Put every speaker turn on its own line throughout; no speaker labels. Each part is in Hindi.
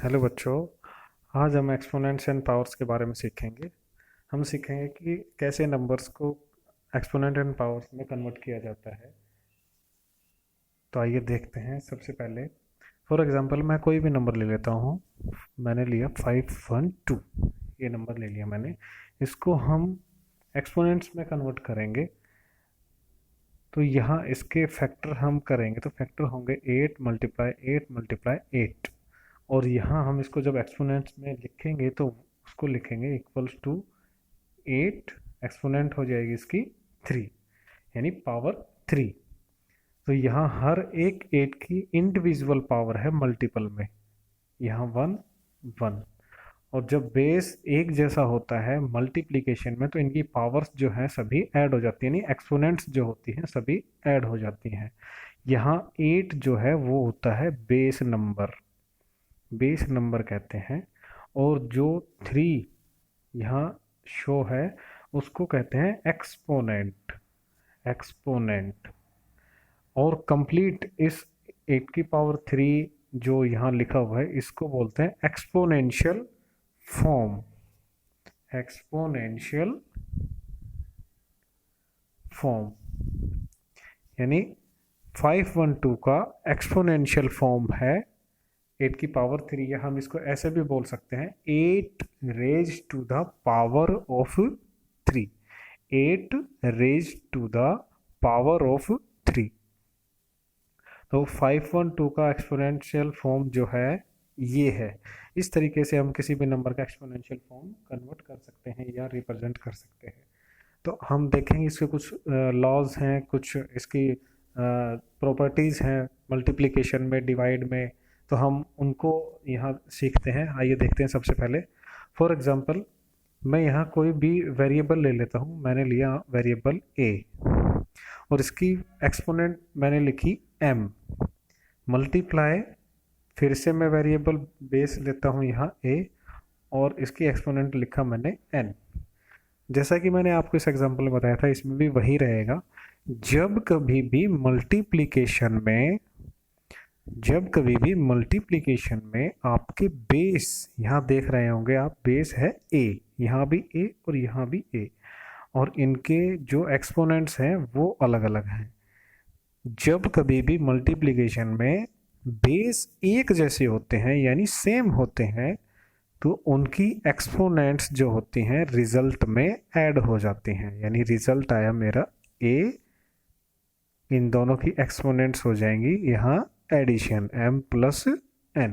हेलो बच्चों। आज हम एक्सपोनेंट्स एंड पावर्स के बारे में सीखेंगे। हम सीखेंगे कि कैसे नंबर्स को एक्सपोनेंट एंड पावर्स में कन्वर्ट किया जाता है। तो आइए देखते हैं। सबसे पहले फॉर एग्जांपल मैं कोई भी नंबर ले लेता हूँ। मैंने लिया 512, ये नंबर ले लिया मैंने। इसको हम एक्सपोनेंट्स में कन्वर्ट करेंगे। तो यहाँ इसके फैक्टर हम करेंगे तो फैक्टर होंगे 8 × 8 × 8। और यहाँ हम इसको जब एक्सपोनेंट्स में लिखेंगे तो उसको लिखेंगे इक्वल्स टू 8, एक्सपोनेंट हो जाएगी इसकी 3, यानी पावर 3। तो यहाँ हर एक 8 की इंडिविजुअल पावर है मल्टीपल में। यहाँ 1 1। और जब बेस एक जैसा होता है मल्टीप्लिकेशन में तो इनकी पावर्स जो है सभी ऐड हो जाती है, यानी एक्सपोनेंट्स जो होती हैं सभी ऐड हो जाती हैं। यहाँ 8 जो है वो होता है बेस नंबर, बेस नंबर कहते हैं। और जो 3 यहाँ शो है उसको कहते हैं एक्सपोनेंट, एक्सपोनेंट। और कंप्लीट इस 8 की पावर 3 जो यहाँ लिखा हुआ है इसको बोलते हैं एक्सपोनेंशियल फॉर्म, एक्सपोनेंशियल फॉर्म। यानी 512 का एक्सपोनेंशियल फॉर्म है 8 की पावर 3, या हम इसको ऐसे भी बोल सकते हैं 8 raise to the power of 3, 8 raise to the power of 3। तो 512 का एक्सपोनेंशियल फॉर्म जो है ये है। इस तरीके से हम किसी भी नंबर का एक्सपोनेंशियल फॉर्म कन्वर्ट कर सकते हैं या रिप्रेजेंट कर सकते हैं। तो हम देखेंगे इसके कुछ लॉज हैं, कुछ इसकी प्रॉपर्टीज़ हैं मल्टीप्लिकेशन में, डिवाइड में। तो हम उनको यहाँ सीखते हैं। आइए देखते हैं। सबसे पहले फॉर एग्जांपल मैं यहाँ कोई भी वेरिएबल ले लेता हूँ। मैंने लिया वेरिएबल a और इसकी एक्सपोनेंट मैंने लिखी m, मल्टीप्लाई फिर से मैं वेरिएबल बेस लेता हूँ यहाँ a और इसकी एक्सपोनेंट लिखा मैंने n। जैसा कि मैंने आपको इस एग्जांपल में बताया था इसमें भी वही रहेगा। जब कभी भी मल्टीप्लिकेशन में, जब कभी भी मल्टीप्लिकेशन में आपके बेस, यहाँ देख रहे होंगे आप, बेस है a, यहाँ भी a और यहाँ भी a, और इनके जो एक्सपोनेंट्स हैं वो अलग अलग हैं। जब कभी भी मल्टीप्लिकेशन में बेस एक जैसे होते हैं यानी सेम होते हैं तो उनकी एक्सपोनेंट्स जो होती हैं रिजल्ट में ऐड हो जाती हैं। यानी रिजल्ट आया मेरा a, इन दोनों की एक्सपोनेंट्स हो जाएंगी यहाँ एडिशन m प्लस n,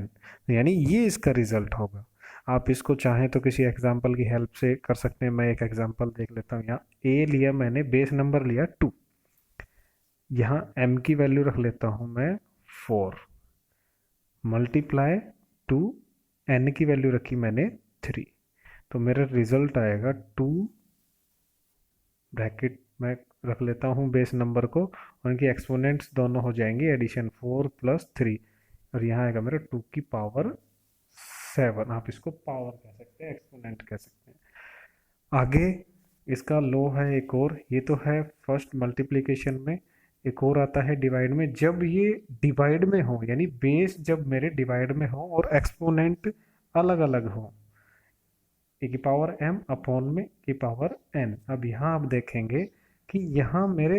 यानी ये इसका रिजल्ट होगा। आप इसको चाहें तो किसी एग्जांपल की हेल्प से कर सकते हैं। मैं एक एग्जांपल देख लेता हूँ। यहाँ a लिया मैंने, बेस नंबर लिया 2, यहाँ m की वैल्यू रख लेता हूँ मैं 4, मल्टीप्लाई 2, n की वैल्यू रखी मैंने 3। तो मेरा रिजल्ट आएगा 2, ब्रैकेट में रख लेता हूँ बेस नंबर को, उनकी एक्सपोनेंट्स दोनों हो जाएंगी एडिशन 4 + 3, और यहाँ आएगा मेरा 2 की पावर 7। आप इसको पावर कह सकते हैं, एक्सपोनेंट कह सकते हैं। आगे इसका लो है एक और, ये तो है फर्स्ट मल्टीप्लिकेशन में। एक और आता है डिवाइड में। जब ये डिवाइड में हो यानी बेस जब मेरे डिवाइड में हो और एक्सपोनेंट अलग अलग हो, ए की पावर m अपॉन में की पावर n। अब यहाँ आप देखेंगे कि यहाँ मेरे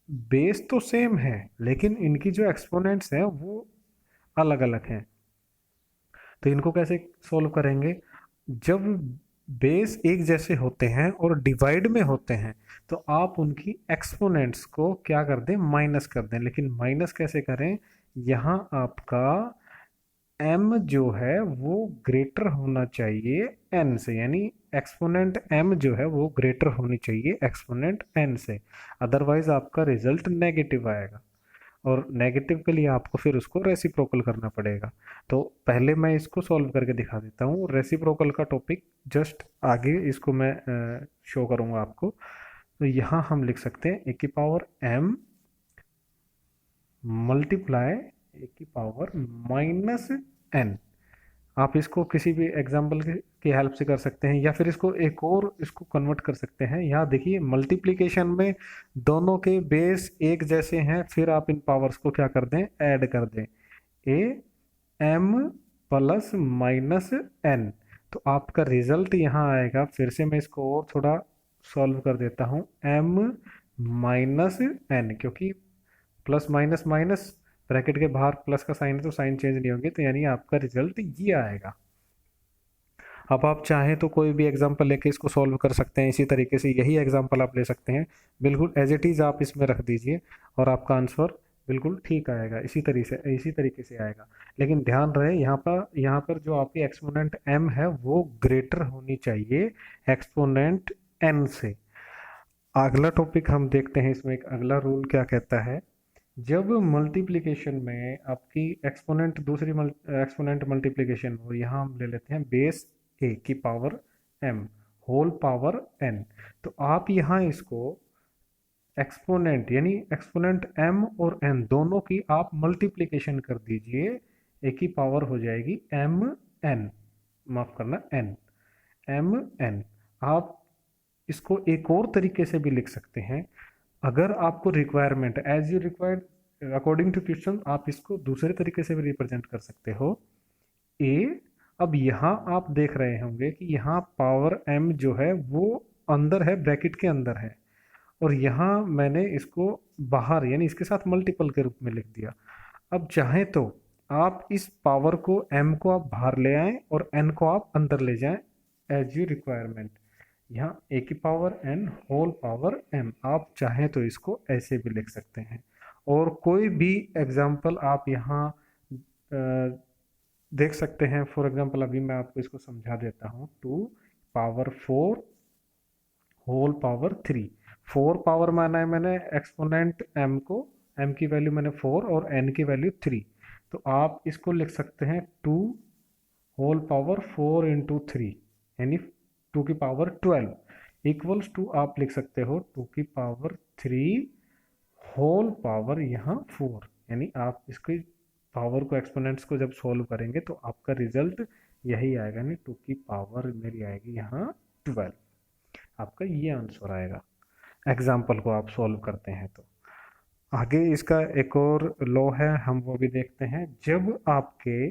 बेस तो सेम है लेकिन इनकी जो एक्सपोनेंट्स हैं वो अलग अलग हैं। तो इनको कैसे सोल्व करेंगे? जब बेस एक जैसे होते हैं और डिवाइड में होते हैं तो आप उनकी एक्सपोनेंट्स को क्या कर दें, माइनस कर दें। लेकिन माइनस कैसे करें? यहाँ आपका m जो है वो ग्रेटर होना चाहिए n से, यानी एक्सपोनेंट m जो है वो ग्रेटर होनी चाहिए एक्सपोनेंट n से, अदरवाइज आपका रिजल्ट नेगेटिव आएगा। और नेगेटिव के लिए आपको फिर उसको रेसिप्रोकल करना पड़ेगा। तो पहले मैं इसको सॉल्व करके दिखा देता हूँ। रेसिप्रोकल का टॉपिक जस्ट आगे इसको मैं शो करूँगा आपको। तो यहाँ हम लिख सकते हैं a की पावर m मल्टीप्लाई a की पावर -n। आप इसको किसी भी एग्जाम्पल की हेल्प से कर सकते हैं, या फिर इसको एक और इसको कन्वर्ट कर सकते हैं। यहाँ देखिए मल्टीप्लिकेशन में दोनों के बेस एक जैसे हैं, फिर आप इन पावर्स को क्या कर दें, ऐड कर दें। a m plus minus n. तो आपका रिजल्ट यहाँ आएगा, फिर से मैं इसको और थोड़ा सॉल्व कर देता हूँ, m माइनस एन, क्योंकि प्लस माइनस माइनस, ब्रैकेट के बाहर प्लस का साइन है तो साइन चेंज नहीं होंगे, तो यानी आपका रिजल्ट ये आएगा। अब आप चाहें तो कोई भी एग्जांपल लेके इसको सॉल्व कर सकते हैं, इसी तरीके से यही एग्जांपल आप ले सकते हैं, बिल्कुल एज इट इज़ आप इसमें रख दीजिए और आपका आंसर बिल्कुल ठीक आएगा, इसी तरीके से आएगा। लेकिन ध्यान रहे यहाँ पर जो आपकी एक्सपोनेंट m है वो ग्रेटर होनी चाहिए एक्सपोनेंट n से। अगला टॉपिक हम देखते हैं, इसमें एक अगला रूल क्या कहता है, जब मल्टीप्लिकेशन में आपकी एक्सपोनेंट एक्सपोनेंट मल्टीप्लिकेशन हो, यहाँ हम ले लेते हैं बेस a की power m whole power n, तो आप यहाँ इसको एक्सपोनेंट यानी एक्सपोनेंट m और n दोनों की आप मल्टीप्लिकेशन कर दीजिए, a की पावर हो जाएगी m n, माफ करना n, m n। आप इसको एक और तरीके से भी लिख सकते हैं, अगर आपको requirement as you required according to question, आप इसको दूसरे तरीके से भी रिप्रेजेंट कर सकते हो। a, अब यहाँ आप देख रहे होंगे कि यहाँ पावर m जो है वो अंदर है, ब्रैकेट के अंदर है, और यहाँ मैंने इसको बाहर यानी इसके साथ मल्टीपल के रूप में लिख दिया। अब चाहें तो आप इस पावर को m को आप बाहर ले आएं और n को आप अंदर ले जाएं एज यू रिक्वायरमेंट। यहाँ a की power n whole power m, आप चाहें तो इसको ऐसे भी लिख सकते हैं। और कोई भी एग्जाम्पल आप यहाँ देख सकते हैं, फॉर एग्जाम्पल अभी मैं आपको इसको समझा देता हूँ, 2 पावर 4 होल पावर 3। 4 पावर माना है मैंने एक्सपोनेंट m को, m की वैल्यू मैंने 4 और n की वैल्यू 3, तो आप इसको लिख सकते हैं 2 होल पावर 4 इंटू 3 यानी 2 की पावर 12 इक्वल्स टू आप लिख सकते हो 2 की पावर 3 होल पावर यहाँ 4, यानी आप इसकी पावर को एक्सपोनेंट्स को जब सॉल्व करेंगे तो आपका रिजल्ट यही आएगा, यानी 2 की पावर मेरी आएगी यहाँ 12, आपका ये आंसर आएगा एग्जाम्पल को आप सॉल्व करते हैं। तो आगे इसका एक और लॉ है, हम वो भी देखते हैं, जब आपके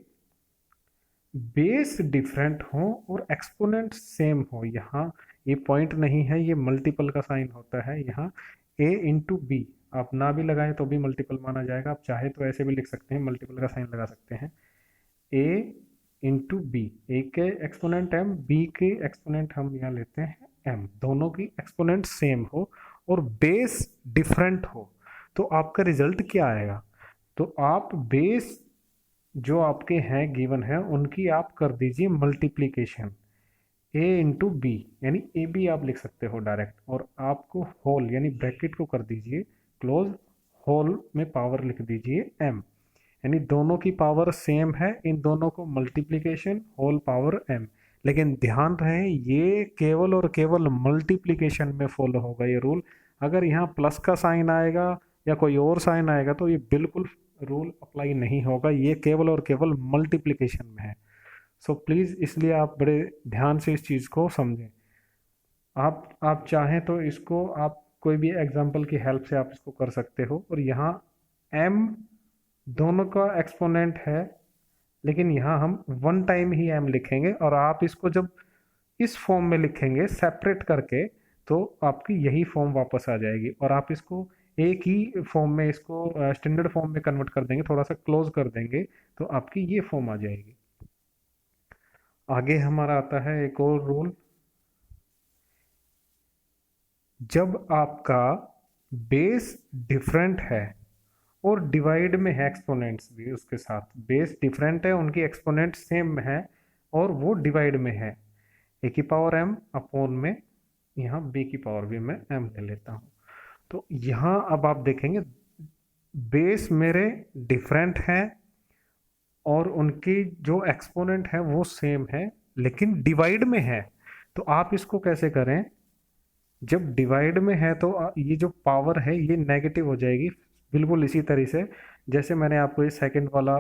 बेस डिफरेंट हो और एक्सपोनेंट सेम हो, यहाँ ये पॉइंट नहीं है, ये मल्टीपल का साइन होता है, यहाँ a इंटू बी आप ना भी लगाएं तो भी मल्टीपल माना जाएगा, आप चाहे तो ऐसे भी लिख सकते हैं, मल्टीपल का साइन लगा सकते हैं, a इंटू बी, ए के एक्सपोनेंट m, b के एक्सपोनेंट हम यहाँ लेते हैं m, दोनों की एक्सपोनेंट सेम हो और बेस डिफरेंट हो, तो आपका रिजल्ट क्या आएगा। तो आप बेस जो आपके हैं गिवन है उनकी आप कर दीजिए मल्टीप्लीकेशन, a इंटू बी यानी ए बी आप लिख सकते हो डायरेक्ट, और आपको होल यानी ब्रैकेट को कर दीजिए क्लोज, होल में पावर लिख दीजिए m, यानी दोनों की पावर सेम है, इन दोनों को मल्टीप्लिकेशन होल पावर m। लेकिन ध्यान रहे ये केवल और केवल मल्टीप्लिकेशन में फॉलो होगा ये रूल, अगर यहाँ प्लस का साइन आएगा या कोई और साइन आएगा तो ये बिल्कुल रूल अप्लाई नहीं होगा, ये केवल और केवल मल्टीप्लिकेशन में है। सो प्लीज़ इसलिए आप बड़े ध्यान से इस चीज़ को समझें। आप चाहें तो इसको आप कोई भी एग्जांपल की हेल्प से आप इसको कर सकते हो, और यहाँ m दोनों का एक्सपोनेंट है, लेकिन यहाँ हम वन टाइम ही m लिखेंगे, और आप इसको जब इस फॉर्म में लिखेंगे सेपरेट करके तो आपकी यही फॉर्म वापस आ जाएगी, और आप इसको एक ही फॉर्म में इसको स्टैंडर्ड फॉर्म में कन्वर्ट कर देंगे, थोड़ा सा क्लोज कर देंगे तो आपकी ये फॉर्म आ जाएगी। आगे हमारा आता है एक और रूल, जब आपका बेस डिफरेंट है और डिवाइड में है एक्सपोनेंट्स भी उसके साथ, बेस डिफरेंट है उनकी एक्सपोनेंट सेम है और वो डिवाइड में है, ए की पावर m अपॉन में यहाँ b की पावर भी मैं m ले लेता हूँ। तो यहाँ अब आप देखेंगे बेस मेरे डिफरेंट है और उनकी जो एक्सपोनेंट है वो सेम है लेकिन डिवाइड में है, तो आप इसको कैसे करें, जब डिवाइड में है तो ये जो पावर है ये नेगेटिव हो जाएगी, बिल्कुल इसी तरह से जैसे मैंने आपको ये सेकंड वाला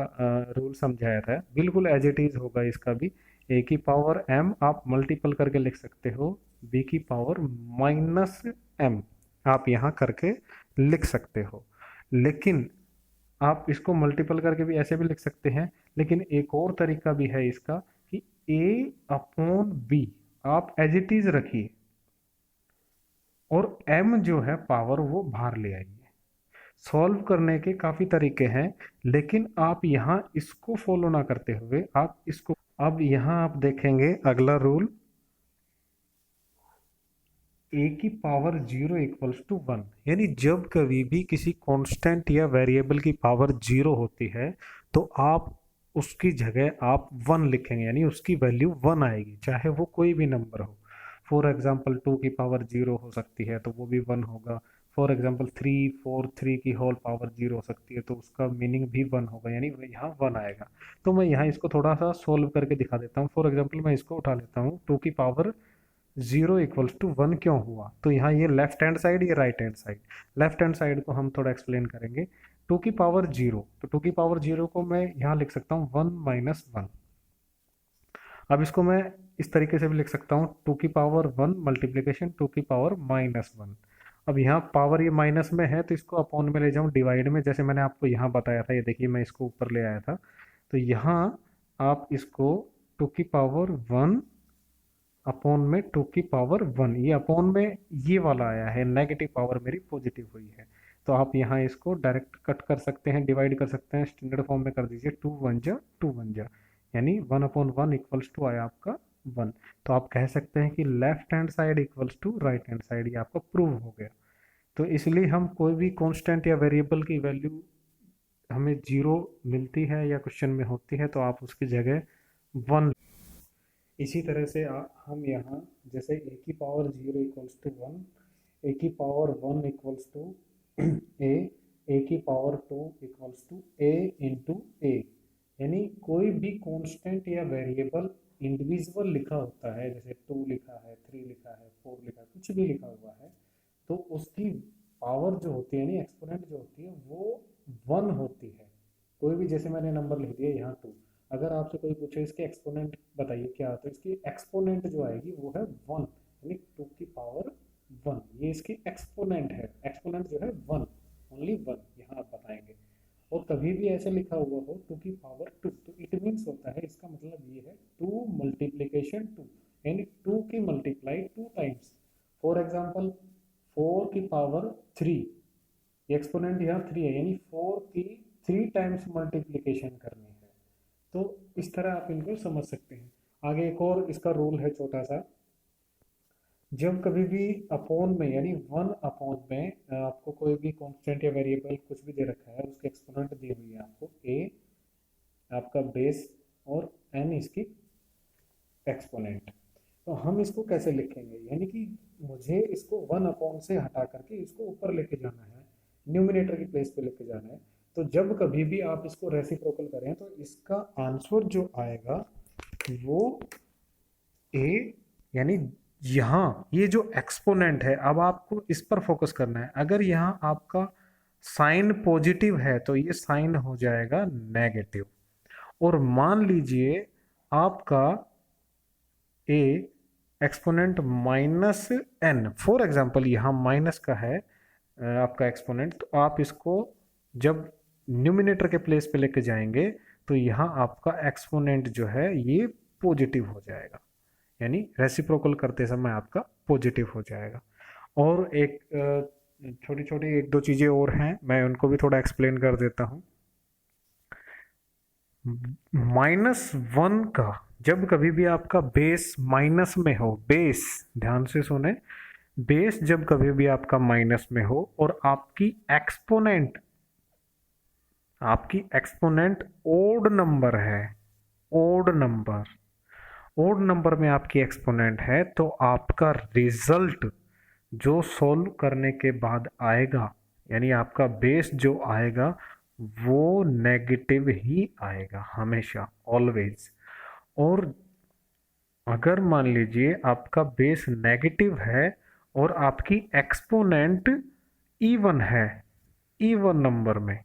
रूल समझाया था, बिल्कुल एज इट इज होगा इसका भी, a की पावर m आप मल्टीपल करके लिख सकते हो, b की पावर माइनस m आप यहाँ करके लिख सकते हो, लेकिन आप इसको मल्टीपल करके भी ऐसे भी लिख सकते हैं, लेकिन एक और तरीका भी है इसका कि ए अपॉन बी आप एज इट इज रखिए और एम जो है पावर वो बाहर ले आइए। सॉल्व करने के काफी तरीके हैं, लेकिन आप यहाँ इसको फॉलो ना करते हुए आप इसको, अब यहाँ आप देखेंगे अगला रूल, ए की पावर 0 इक्वल्स टू 1, यानी जब कभी भी किसी कांस्टेंट या वेरिएबल की पावर 0 होती है तो आप उसकी जगह आप 1 लिखेंगे, यानी उसकी वैल्यू 1 आएगी चाहे वो कोई भी नंबर हो। फॉर एग्जांपल 2 की पावर 0 हो सकती है तो वो भी 1 होगा। फॉर एग्जांपल 3 की होल पावर 0 हो सकती है तो उसका मीनिंग भी 1 होगा, यानी यहाँ 1 आएगा। तो मैं यहाँ इसको थोड़ा सा सोल्व करके दिखा देता हूँ। फॉर एग्जाम्पल मैं इसको उठा लेता हूँ, 2 की पावर 0 इक्वल्स टू 1 क्यों हुआ, तो यहाँ ये लेफ्ट हैंड साइड, ये right hand side. Left hand side को हम थोड़ा एक्सप्लेन करेंगे। 2 की पावर 0, तो 2 की पावर 0 को मैं यहाँ लिख सकता हूँ 1 माइनस 1। अब इसको मैं इस तरीके से भी लिख सकता हूँ 2 की पावर 1 मल्टीप्लीकेशन 2 की पावर माइनस 1। अब यहाँ पावर ये माइनस में है तो इसको अपॉन में ले जाऊँ डिवाइड में, जैसे मैंने आपको यहाँ बताया था, ये देखिए मैं इसको ऊपर ले आया था। तो यहाँ आप इसको 2 की पावर 1 अपॉन में 2 की पावर 1, ये अपॉन में ये वाला आया है, नेगेटिव पावर मेरी पॉजिटिव हुई है। तो आप यहाँ इसको डायरेक्ट कट कर सकते हैं, डिवाइड कर सकते हैं, स्टैंडर्ड फॉर्म में कर दीजिए, 2 1 जा, यानी 1/1 इक्वल्स टू आया आपका 1। तो आप कह सकते हैं कि left hand side equals to right hand side, ये आपका प्रूव हो गया। तो इसलिए हम कोई भी कांस्टेंट या वेरिएबल की वैल्यू हमें 0 मिलती है या क्वेश्चन में होती है तो आप उसकी जगह 1। इसी तरह से हम यहाँ जैसे ए की पावर 0 इक्वल्स टू 1, ए की power 1 equals to A, A की power 2 equals to A into A, यानी कोई भी कांस्टेंट या वेरिएबल इंडिविजुअल लिखा होता है, जैसे 2 लिखा है, 3 लिखा है, 4 लिखा है, कुछ भी लिखा हुआ है, तो उसकी पावर जो होती है, यानी एक्सपोनेंट जो होती है वो 1 होती है। कोई भी, जैसे मैंने नंबर लिख दिया यहाँ 2, अगर आपसे कोई पूछे इसके एक्सपोनेंट बताइए क्या, तो इसकी एक्सपोनेंट जो आएगी वो है 1, यानी 2 की पावर 1, ये इसकी एक्सपोनेंट है। एक्सपोनेंट जो है 1, ओनली 1 यहाँ आप बताएंगे। और कभी भी ऐसे लिखा हुआ हो 2 की पावर 2, तो इट मीन्स होता है, इसका मतलब ये है 2 मल्टीप्लीकेशन 2, यानी 2 की मल्टीप्लाई 2 टाइम्स। फॉर एग्जाम्पल 4 की पावर 3, ये एक्सपोनेंट यहाँ 3 है, यानी 4 की 3 टाइम्स मल्टीप्लीकेशन करनी है। तो इस तरह आप इनको समझ सकते हैं। आगे एक और इसका रूल है छोटा सा, जब कभी भी अपोन में, यानी 1 अपोन में आपको कोई भी कांस्टेंट या वेरिएबल कुछ भी दे रखा है, उसकी एक्सपोनेंट दी हुई है आपको, ए आपका बेस और एन इसकी एक्सपोनेंट, तो हम इसको कैसे लिखेंगे, यानी कि मुझे इसको 1 अपॉन से हटा करके इसको ऊपर लेके जाना है, न्यूमिनेटर की प्लेस पे लेके जाना है। तो जब कभी भी आप इसको रेसिप्रोकल करें तो इसका आंसर जो आएगा वो ए, यानी यहाँ ये जो एक्सपोनेंट है, अब आपको इस पर फोकस करना है। अगर यहाँ आपका साइन पॉजिटिव है तो ये साइन हो जाएगा नेगेटिव। और मान लीजिए आपका A exponent minus N, for example यहाँ माइनस का है आपका एक्सपोनेंट, तो आप इसको जब न्यूमिनेटर के प्लेस पे लेके जाएंगे तो यहाँ आपका एक्सपोनेंट जो है ये पॉजिटिव हो जाएगा, यानी रेसिप्रोकल करते समय आपका पॉजिटिव हो जाएगा। और एक छोटी छोटी 1-2 चीज़ें और हैं, मैं उनको भी थोड़ा एक्सप्लेन कर देता हूँ। -1 का जब कभी भी आपका बेस माइनस में हो, बेस ध्यान से सुने, बेस जब कभी भी आपका माइनस में हो और आपकी एक्सपोनेंट ओड नंबर है, ओड नंबर में आपकी एक्सपोनेंट है, तो आपका रिजल्ट जो सोल्व करने के बाद आएगा, यानी आपका बेस जो आएगा वो नेगेटिव ही आएगा हमेशा, ऑलवेज। और अगर मान लीजिए आपका बेस नेगेटिव है और आपकी एक्सपोनेंट इवन है, इवन नंबर में,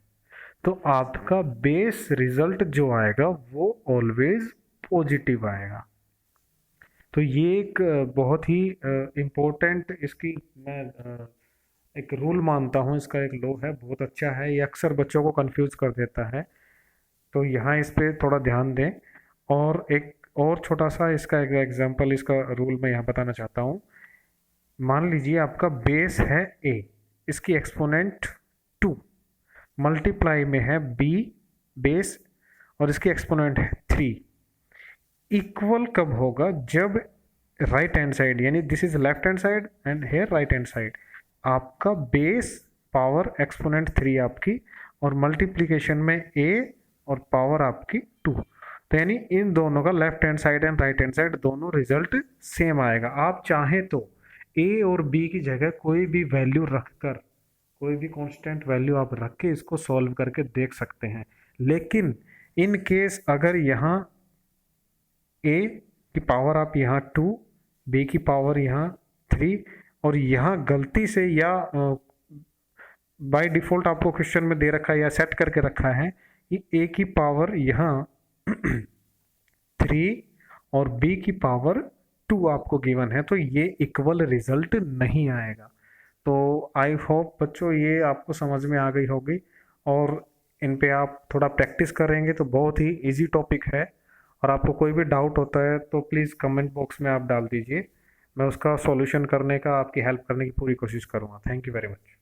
तो आपका बेस रिजल्ट जो आएगा वो ऑलवेज पॉजिटिव आएगा। तो ये एक बहुत ही इम्पोर्टेंट इसकी मैं एक रूल मानता हूँ, इसका एक लॉ है, बहुत अच्छा है, ये अक्सर बच्चों को कंफ्यूज कर देता है। तो यहाँ इस पे थोड़ा ध्यान दें। और एक और छोटा सा इसका एक एग्जांपल, इसका रूल मैं यहाँ बताना चाहता हूँ। मान लीजिए आपका बेस है a, इसकी एक्सपोनेंट 2, मल्टीप्लाई में है b बेस और इसकी एक्सपोनेंट है 3। इक्वल कब होगा? जब राइट हैंड साइड, यानी this is left hand side and here right hand side, आपका बेस पावर एक्सपोनेंट 3 आपकी और मल्टीप्लीकेशन में a और पावर आपकी 2। तो यानी इन दोनों का left hand side and right hand side दोनों रिजल्ट सेम आएगा। आप चाहें तो a और b की जगह कोई भी वैल्यू रखकर, कोई भी कांस्टेंट वैल्यू आप रख के इसको सॉल्व करके देख सकते हैं। लेकिन इन केस अगर यहाँ a की पावर आप यहाँ 2, b की पावर यहाँ 3 और यहाँ गलती से या बाय डिफ़ॉल्ट आपको क्वेश्चन में दे रखा है या सेट करके रखा है कि a की पावर यहाँ 3 और b की पावर 2 आपको गिवन है, तो ये इक्वल रिजल्ट नहीं आएगा। तो आई होप बच्चों ये आपको समझ में आ गई होगी, और इन पे आप थोड़ा प्रैक्टिस करेंगे तो बहुत ही इजी टॉपिक है। और आपको कोई भी डाउट होता है तो प्लीज़ कमेंट बॉक्स में आप डाल दीजिए, मैं उसका सॉल्यूशन करने का, आपकी हेल्प करने की पूरी कोशिश करूँगा। Thank you very much.